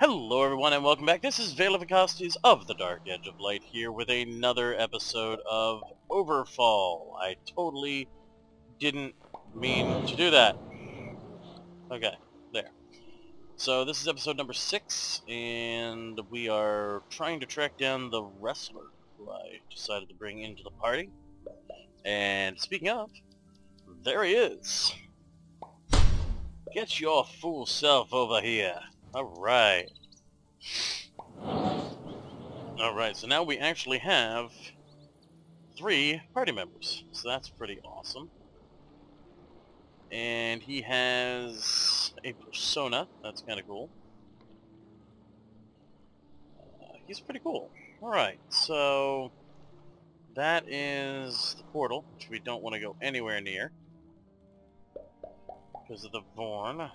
Hello everyone and welcome back. This is Vacosties of the Dark Edge of Light here with another episode of Overfall. I totally didn't mean to do that. Okay, there. So this is episode number 6 and we are trying to track down the wrestler who I decided to bring into the party. And speaking of, there he is. Get your fool self over here. Alright. Alright, so now we actually have 3 party members. So that's pretty awesome. And he has a persona. That's kind of cool. He's pretty cool. Alright, so that is the portal, which we don't want to go anywhere near because of the Vorn.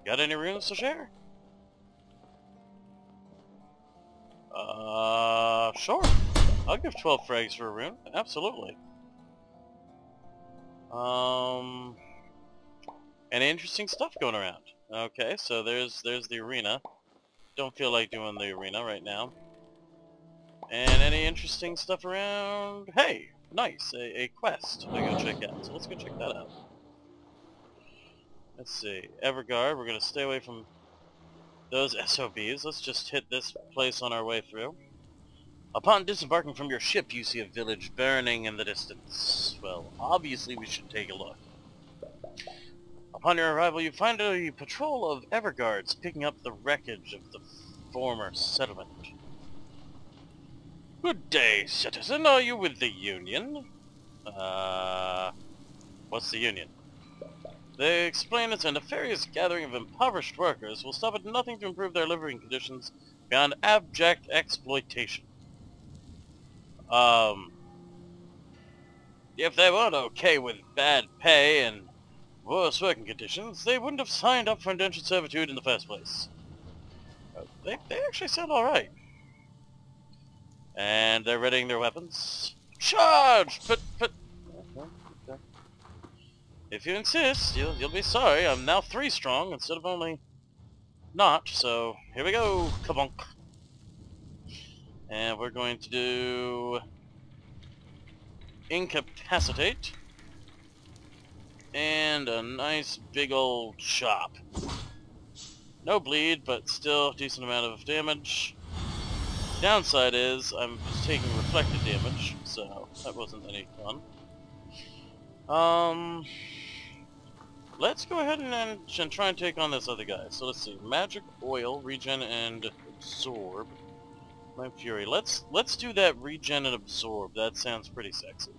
Got any runes to share? Sure. I'll give 12 frags for a rune. Absolutely. Any interesting stuff going around. Okay, so there's the arena. Don't feel like doing the arena right now. And any interesting stuff around? Hey, nice, a quest to go check out. So let's go check that out. Let's see, Everguard, we're going to stay away from those SOBs. Let's just hit this place on our way through. Upon disembarking from your ship, you see a village burning in the distance. Well, obviously we should take a look. Upon your arrival, you find a patrol of Everguards picking up the wreckage of the former settlement. Good day, citizen. Are you with the Union? What's the Union? They explain it's a nefarious gathering of impoverished workers who will stop at nothing to improve their living conditions beyond abject exploitation. If they weren't okay with bad pay and worse working conditions, they wouldn't have signed up for indentured servitude in the first place. They actually sound alright. And they're readying their weapons. Charge! Put... Okay. If you insist, you'll be sorry. I'm now 3 strong instead of only not, so here we go, kabonk. And we're going to do incapacitate and a nice big old chop. No bleed, but still a decent amount of damage. Downside is I'm just taking reflected damage, so that wasn't any fun. Let's go ahead and try and take on this other guy. So let's see, magic, oil, regen, and absorb. My fury. Let's do that regen and absorb. That sounds pretty sexy.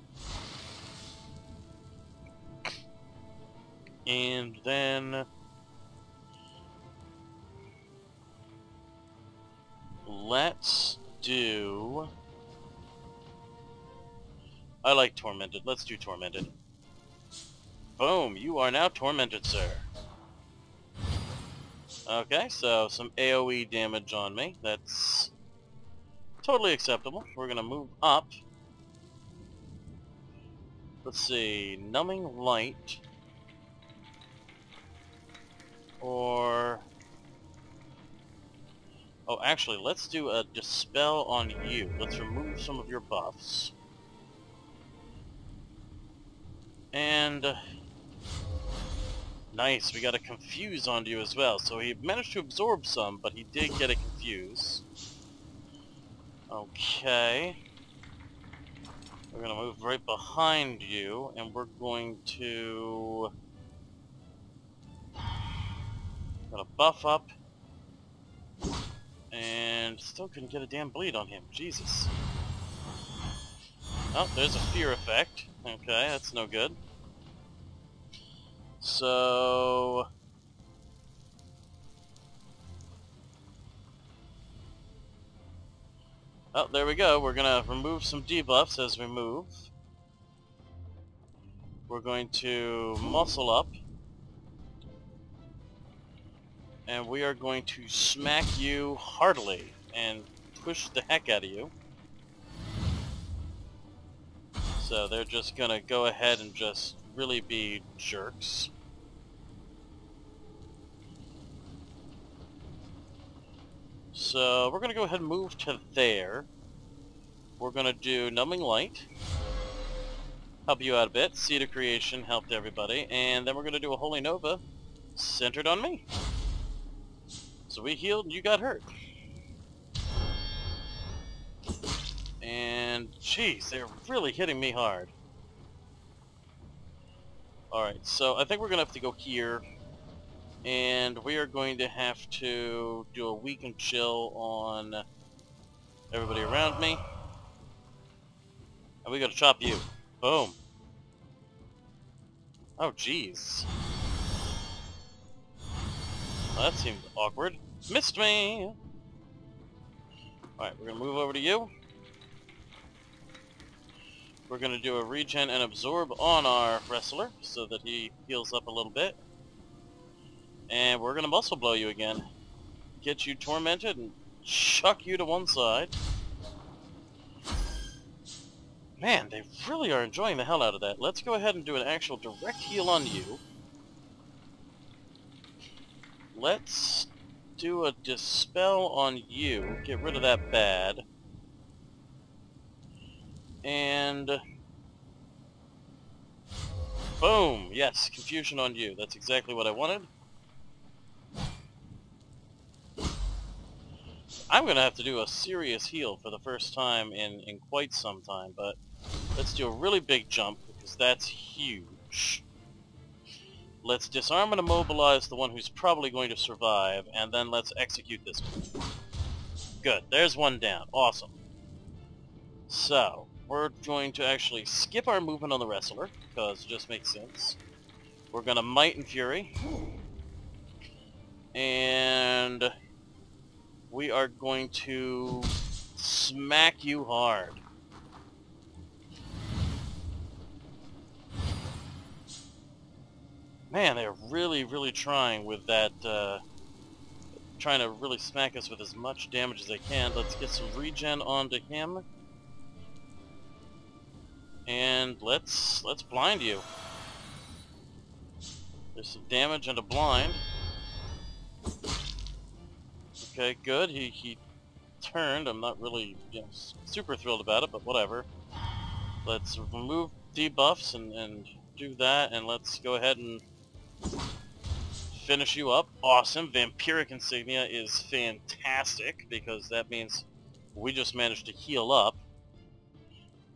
And then let's do... I like tormented. Let's do tormented. Boom, you are now tormented, sir. Okay, so some AoE damage on me. That's totally acceptable. We're gonna move up. Let's see, numbing light. Or... oh, actually, let's do a dispel on you. Let's remove some of your buffs. And... nice, we got a confuse onto you as well. So he managed to absorb some, but he did get a confuse. Okay. We're gonna move right behind you, and we're going to... gonna buff up. And still couldn't get a damn bleed on him. Jesus. Oh, there's a fear effect. Okay, that's no good. So... oh, there we go. We're gonna remove some debuffs as we move. We're going to muscle up. And we are going to smack you heartily and push the heck out of you. So they're just gonna go ahead and just really be jerks. So we're going to go ahead and move to there. We're going to do Numbing Light. Help you out a bit. Seed of Creation helped everybody. And then we're going to do a Holy Nova centered on me. So we healed and you got hurt. And jeez, they're really hitting me hard. Alright, so I think we're going to have to go here. And we are going to have to do a weaken chill on everybody around me. And we gotta chop you. Boom. Oh, jeez. Well, that seemed awkward. Missed me! Alright, we're gonna move over to you. We're gonna do a regen and absorb on our wrestler so that he heals up a little bit. And we're gonna muscle blow you again. Get you tormented and chuck you to one side. Man, they really are enjoying the hell out of that. Let's go ahead and do an actual direct heal on you. Let's do a dispel on you. Get rid of that bad. And boom! Yes, confusion on you. That's exactly what I wanted. I'm gonna have to do a serious heal for the first time in quite some time, but let's do a really big jump because that's huge. Let's disarm and immobilize the one who's probably going to survive, and then let's execute this one. Good, there's one down. Awesome. So, we're going to actually skip our movement on the wrestler, because it just makes sense. We're gonna Might and Fury. And we are going to smack you hard. Man, they're really, really trying with that, trying to really smack us with as much damage as they can. Let's get some regen onto him. And let's blind you. There's some damage and a blind. Okay, good. He turned. I'm not really, super thrilled about it, but whatever. Let's remove debuffs and do that, and let's go ahead and finish you up. Awesome. Vampiric Insignia is fantastic, because that means we just managed to heal up.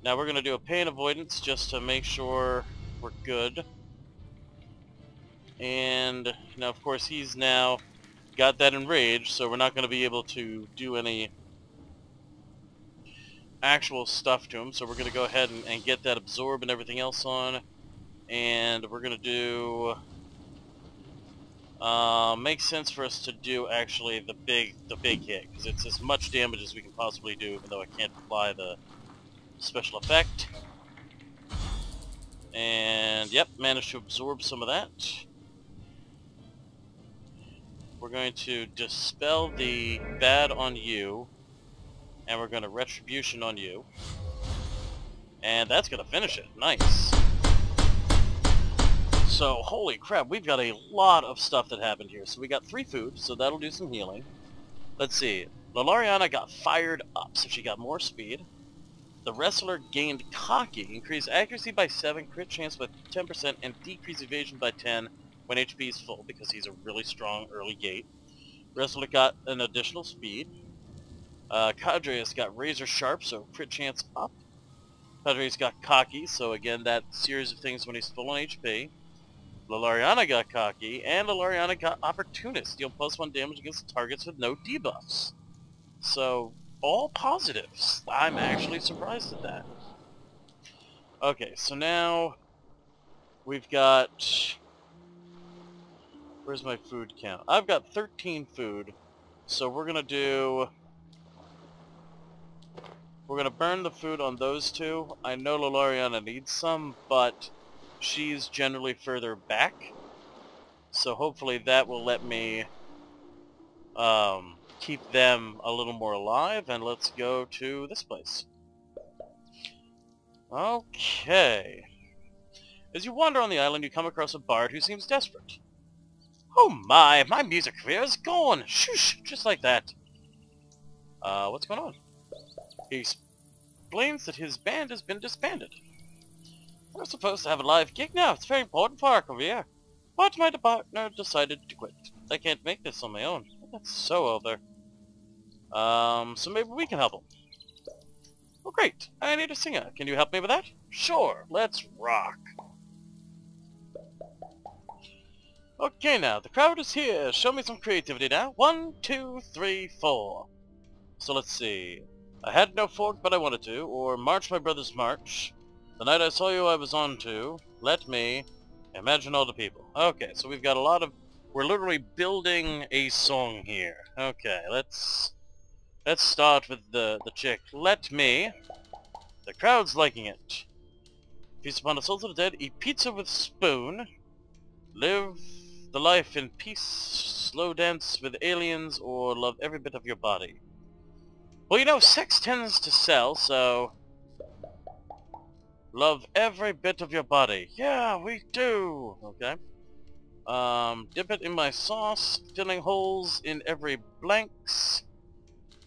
Now we're going to do a Pain Avoidance just to make sure we're good. And now, of course, he's now got that enraged, so we're not going to be able to do any actual stuff to him. So we're going to go ahead and get that absorb and everything else on. And we're going to do... makes sense for us to do, actually, the big hit, because it's as much damage as we can possibly do, even though I can't apply the special effect. And, yep, managed to absorb some of that. We're going to dispel the bad on you, and we're going to retribution on you. And that's going to finish it. Nice. So, holy crap, we've got a lot of stuff that happened here. So we got 3 food, so that'll do some healing. Let's see. Lolariana got fired up, so she got more speed. The wrestler gained cocky, increased accuracy by 7, crit chance by 10%, and decreased evasion by 10 when HP is full, because he's a really strong early gate. Wrestler got an additional speed. Cadre's got razor sharp, so crit chance up. Cadre's got cocky, so again, that series of things when he's full on HP. Lolariana got cocky, and Lolariana got opportunist, deal +1 damage against targets with no debuffs. So, all positives. I'm actually surprised at that. Okay, so now we've got... Where's my food count? I've got 13 food, so we're gonna do... We're gonna burn the food on those 2. I know Lolariana needs some, but she's generally further back, so hopefully that will let me keep them a little more alive, and let's go to this place. Okay. As you wander on the island, you come across a bard who seems desperate. Oh my music career is gone! Shush! Just like that. What's going on? He explains that his band has been disbanded. We're supposed to have a live gig now. It's very important for our career. But my partner decided to quit. I can't make this on my own. That's so over. So maybe we can help him. Oh great, I need a singer. Can you help me with that? Sure, let's rock. Okay now, the crowd is here. Show me some creativity now. 1, 2, 3, 4. So let's see. I had no fork but I wanted to, or March My Brother's March. The night I saw you I was on to. Let me. Imagine all the people. Okay, so we've got a lot of... We're literally building a song here. Okay, let's start with the chick. Let me. The crowd's liking it. Feast upon the souls of the dead. Eat pizza with spoon. Live the life in peace. Slow dance with aliens, or love every bit of your body. Well, you know, sex tends to sell, so... Love every bit of your body. Yeah, we do! Okay. Dip it in my sauce, filling holes in every blanks.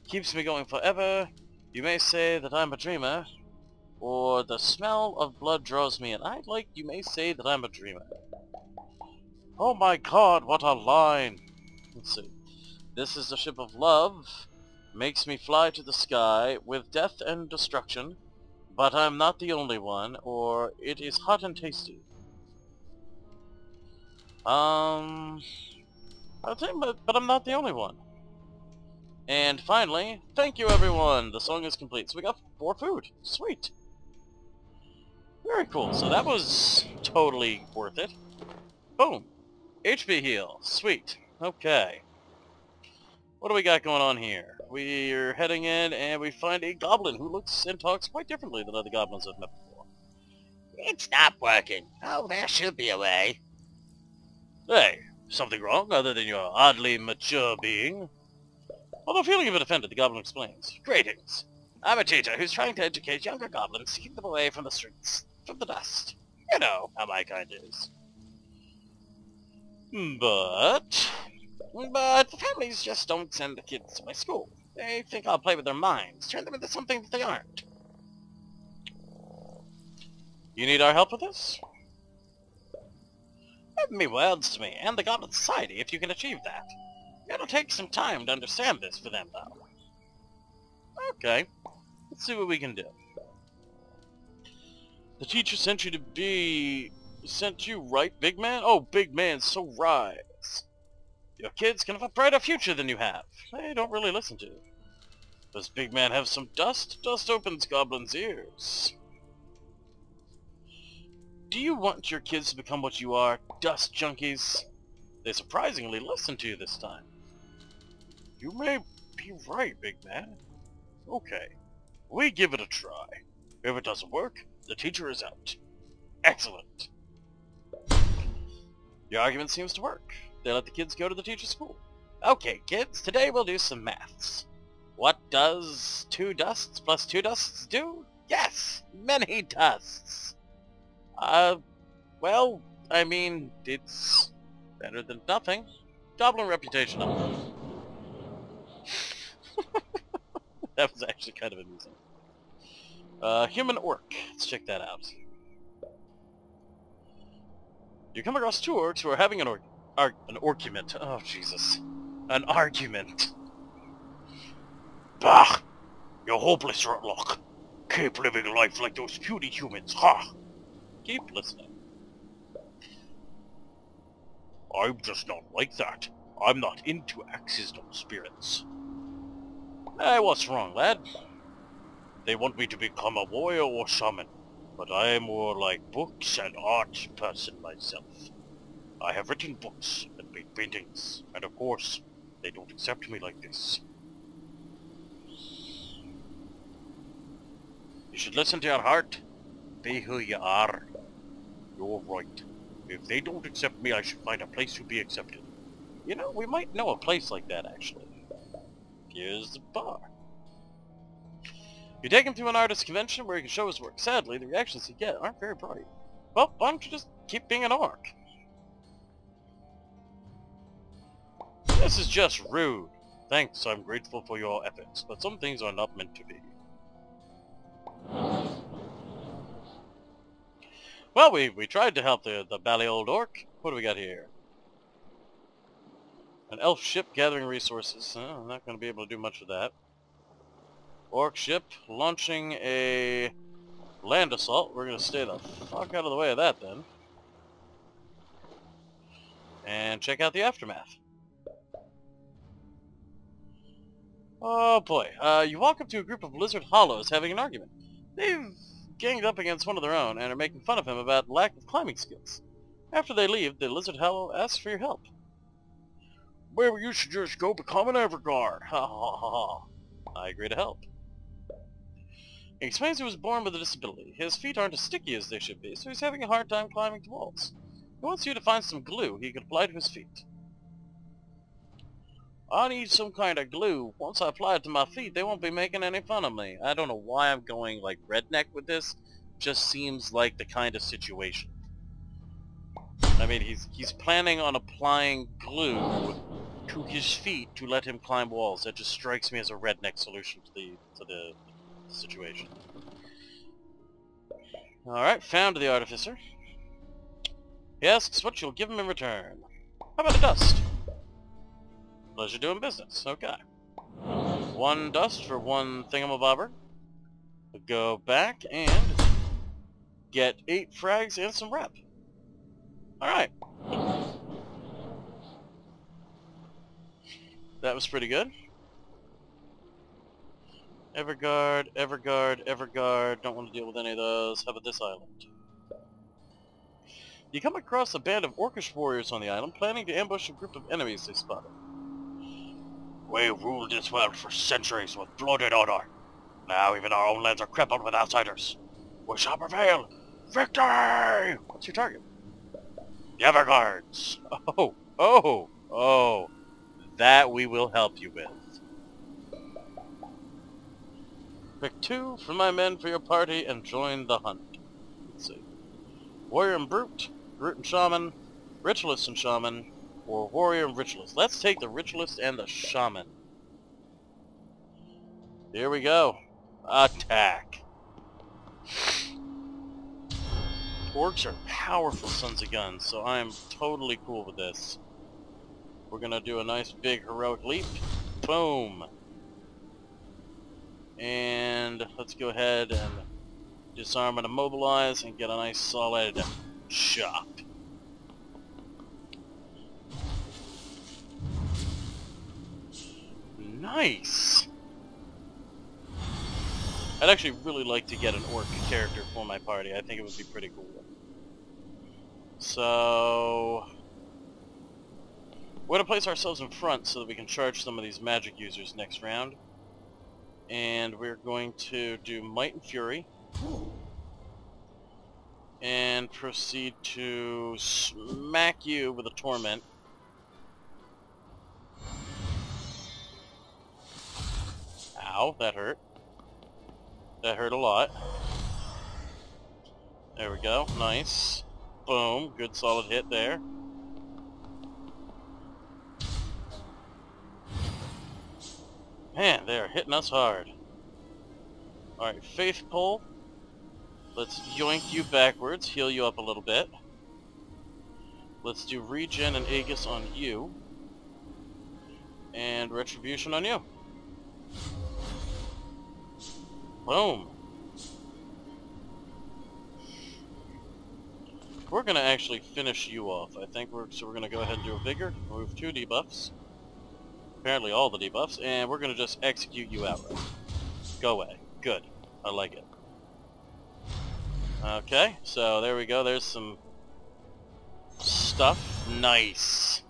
Keeps me going forever. You may say that I'm a dreamer. Or the smell of blood draws me in. I like you may say that I'm a dreamer. Oh my god, what a line! Let's see. This is the ship of love. Makes me fly to the sky with death and destruction. But I'm not the only one, or it is hot and tasty. I'll tell you, but I'm not the only one. And finally, thank you everyone! The song is complete. So we got 4 food. Sweet! Very cool. So that was totally worth it. Boom! HP heal. Sweet. Okay. What do we got going on here? We're heading in and we find a goblin who looks and talks quite differently than other goblins I've met before. It's not working. Oh, there should be a way. Hey, something wrong other than your oddly mature being? Although feeling a bit offended, the goblin explains. Greetings. I'm a teacher who's trying to educate younger goblins to keep them away from the streets, from the dust. You know how my kind is. But the families just don't send the kids to my school. They think I'll play with their minds, turn them into something that they aren't. You need our help with this? Give me words to me, and the Goblin Society, if you can achieve that. It'll take some time to understand this for them, though. Okay. Let's see what we can do. The teacher sent you to be... Sent you, right, big man? Oh, big man, so right. Your kids can have a brighter future than you have. They don't really listen to you. Does big man have some dust? Dust opens goblins' ears. Do you want your kids to become what you are, dust junkies? They surprisingly listen to you this time. You may be right, big man. Okay, we give it a try. If it doesn't work, the teacher is out. Excellent. Your argument seems to work. They let the kids go to the teacher's school. Okay, kids, today we'll do some maths. What does 2 dusts plus 2 dusts do? Yes, many dusts. Well, I mean, it's better than nothing. Goblin reputation up. That was actually kind of amusing. Human orc. Let's check that out. You come across 2 orcs who are having an argument. Oh, Jesus. An argument. Bah! You're hopeless, Rotlock. Keep living life like those puny humans, ha! Keep listening. I'm just not like that. I'm not into accidental spirits. What's wrong, lad? They want me to become a warrior or shaman, but I am more like books and art person myself. I have written books and made paintings, and of course, they don't accept me like this. You should listen to your heart. Be who you are. You're right. If they don't accept me, I should find a place to be accepted. You know, we might know a place like that, actually. Here's the bar. You take him to an artist convention where he can show his work. Sadly, the reactions he gets aren't very bright. Well, why don't you just keep being an orc? This is just rude. Thanks, I'm grateful for your efforts, but some things are not meant to be. Well, we tried to help the bally old orc. What do we got here? An elf ship gathering resources. I'm not going to be able to do much of that. Orc ship launching a land assault. We're going to stay the fuck out of the way of that then. And check out the aftermath. Oh boy. You walk up to a group of lizard hollows having an argument. They've ganged up against one of their own and are making fun of him about lack of climbing skills. After they leave, the lizard hollow asks for your help. Maybe you should just go become an Everguard. Ha ha ha ha. I agree to help. He explains he was born with a disability. His feet aren't as sticky as they should be, so he's having a hard time climbing to walls. He wants you to find some glue he could apply to his feet. I need some kind of glue. Once I apply it to my feet, they won't be making any fun of me. I don't know why I'm going like redneck with this. Just seems like the kind of situation. I mean, he's planning on applying glue to his feet to let him climb walls. That just strikes me as a redneck solution to the situation. Alright, found the artificer. He asks what you'll give him in return. How about a dust? Pleasure doing business. Okay. 1 dust for 1 thingamabobber. We'll go back and get 8 frags and some rep. Alright. That was pretty good. Everguard, Everguard, Everguard. Don't want to deal with any of those. How about this island? You come across a band of orcish warriors on the island planning to ambush a group of enemies they spotted. We've ruled this world for centuries with blood and honor. Now even our own lands are crippled with outsiders. We shall prevail. Victory! What's your target? The Everguards. Oh. That we will help you with. Pick 2 from my men for your party and join the hunt. Let's see. Warrior and Brute, Brute and Shaman, Ritualist and Shaman, or Warrior and Ritualist. Let's take the Ritualist and the Shaman. Here we go. Attack. Orcs are powerful sons of guns, so I am totally cool with this. We're gonna do a nice big heroic leap. Boom. And let's go ahead and disarm and immobilize and get a nice solid chop. Nice! I'd actually really like to get an orc character for my party. I think it would be pretty cool. So we're going to place ourselves in front so that we can charge some of these magic users next round. And we're going to do Might and Fury. And proceed to smack you with a Torment. Ow, that hurt. That hurt a lot. There we go, nice. Boom, good solid hit there. Man, they are hitting us hard. Alright, Faith Pull. Let's yoink you backwards, heal you up a little bit. Let's do Regen and Aegis on you. And Retribution on you. Boom. We're going to actually finish you off, I think. We're going to go ahead and do a Vigor, remove 2 debuffs. Apparently all the debuffs, and we're going to just execute you outright. Go away. Good. I like it. Okay, so there we go. There's some stuff. Nice.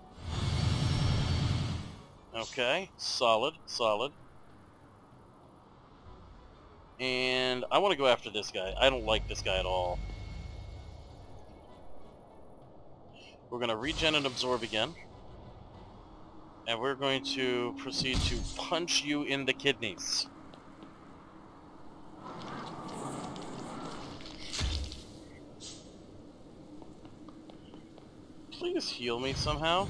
Okay, solid, solid. And I want to go after this guy. I don't like this guy at all. We're going to regen and absorb again. And we're going to proceed to punch you in the kidneys. Please heal me somehow.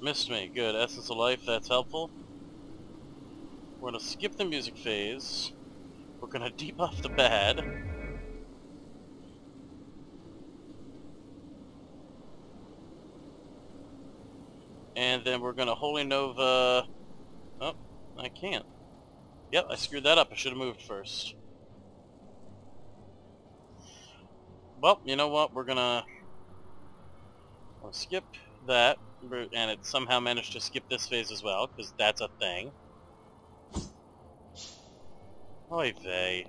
Missed me. Good. Essence of Life, that's helpful. We're gonna skip the music phase. We're gonna debuff the bad. And then we're gonna Holy Nova... Oh, I can't. Yep, I screwed that up. I should have moved first. Well, you know what? We're gonna skip that, and it somehow managed to skip this phase as well, because that's a thing. Oy vey.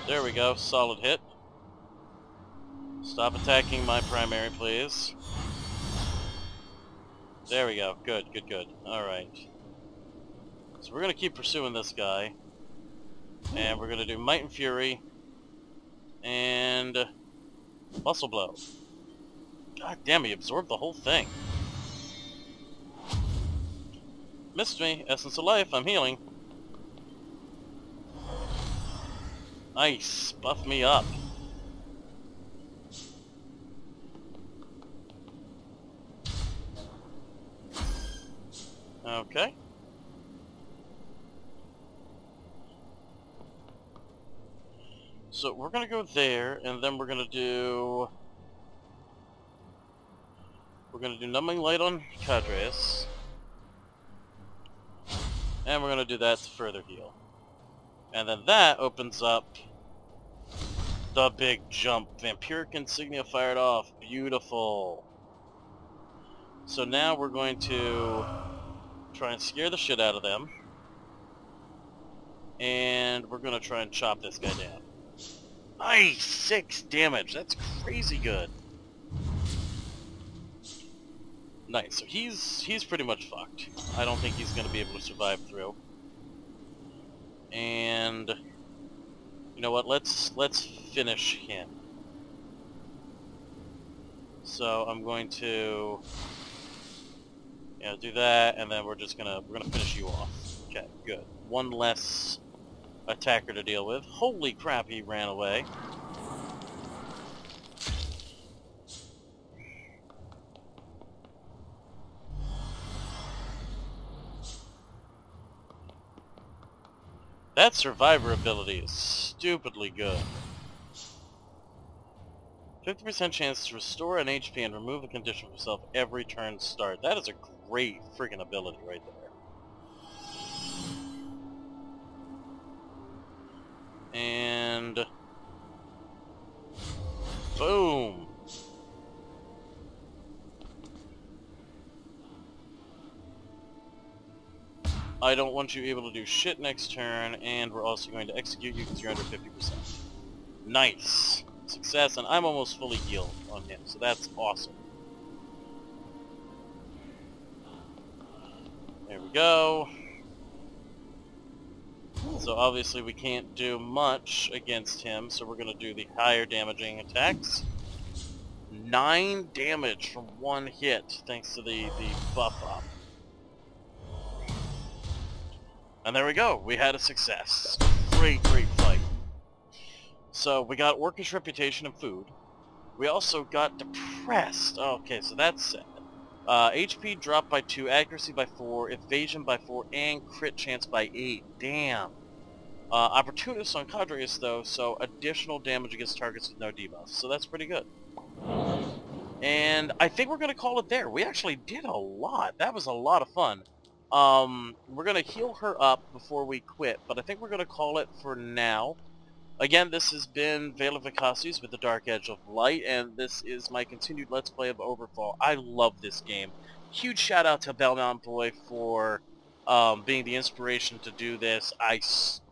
There we go, solid hit. Stop attacking my primary, please. There we go, good, good, good. Alright. So we're gonna keep pursuing this guy. And we're gonna do Might and Fury. And... Muscle Blow. God damn, he absorbed the whole thing. Missed me. Essence of Life, I'm healing. Nice. Buff me up. Okay. So we're gonna go there, and then we're gonna do Numbing Light on Cadres. And we're gonna do that to further heal. And then that opens up the big jump. Vampiric Insignia fired off. Beautiful. So now we're going to try and scare the shit out of them. And we're going to try and chop this guy down. Nice! 6 damage. That's crazy good. Nice. So he's pretty much fucked. I don't think he's going to be able to survive through. And you know what? Let's finish him. So I'm going to do that, and then we're gonna finish you off. Okay, good. One less attacker to deal with. Holy crap, he ran away. That survivor ability is stupidly good. 50% chance to restore an HP and remove a condition from yourself every turn start. That is a great friggin' ability right there. And boom. I don't want you able to do shit next turn, and we're also going to execute you because you're under 50%. Nice. Success, and I'm almost fully healed on him, so that's awesome. There we go. So obviously we can't do much against him, so we're going to do the higher damaging attacks. 9 damage from one hit, thanks to the buff up. And there we go, we had a success. Great, great fight. So we got Orcish Reputation and Food. We also got Depressed. Okay, so that's sad. HP dropped by 2, accuracy by 4, evasion by 4, and crit chance by 8. Damn. Opportunist on Cadres though, so additional damage against targets with no debuffs. So that's pretty good. And I think we're going to call it there. We actually did a lot. That was a lot of fun. We're going to heal her up before we quit, but I think we're going to call it for now. Again, this has been Vacosties with the Dark Edge of Light, and this is my continued Let's Play of Overfall. I love this game. Huge shout out to Belmont Boy for being the inspiration to do this. I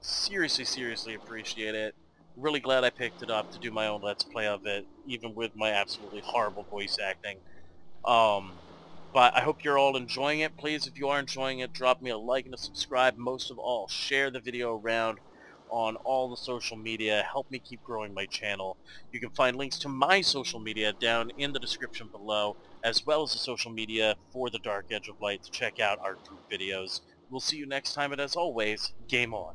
seriously appreciate it. Really glad I picked it up to do my own Let's Play of it, even with my absolutely horrible voice acting. But I hope you're all enjoying it. Please, if you are enjoying it, drop me a like and a subscribe. Most of all, share the video around on all the social media. Help me keep growing my channel. You can find links to my social media down in the description below, as well as the social media for the Dark Edge of Light to check out our group videos. We'll see you next time, and as always, game on.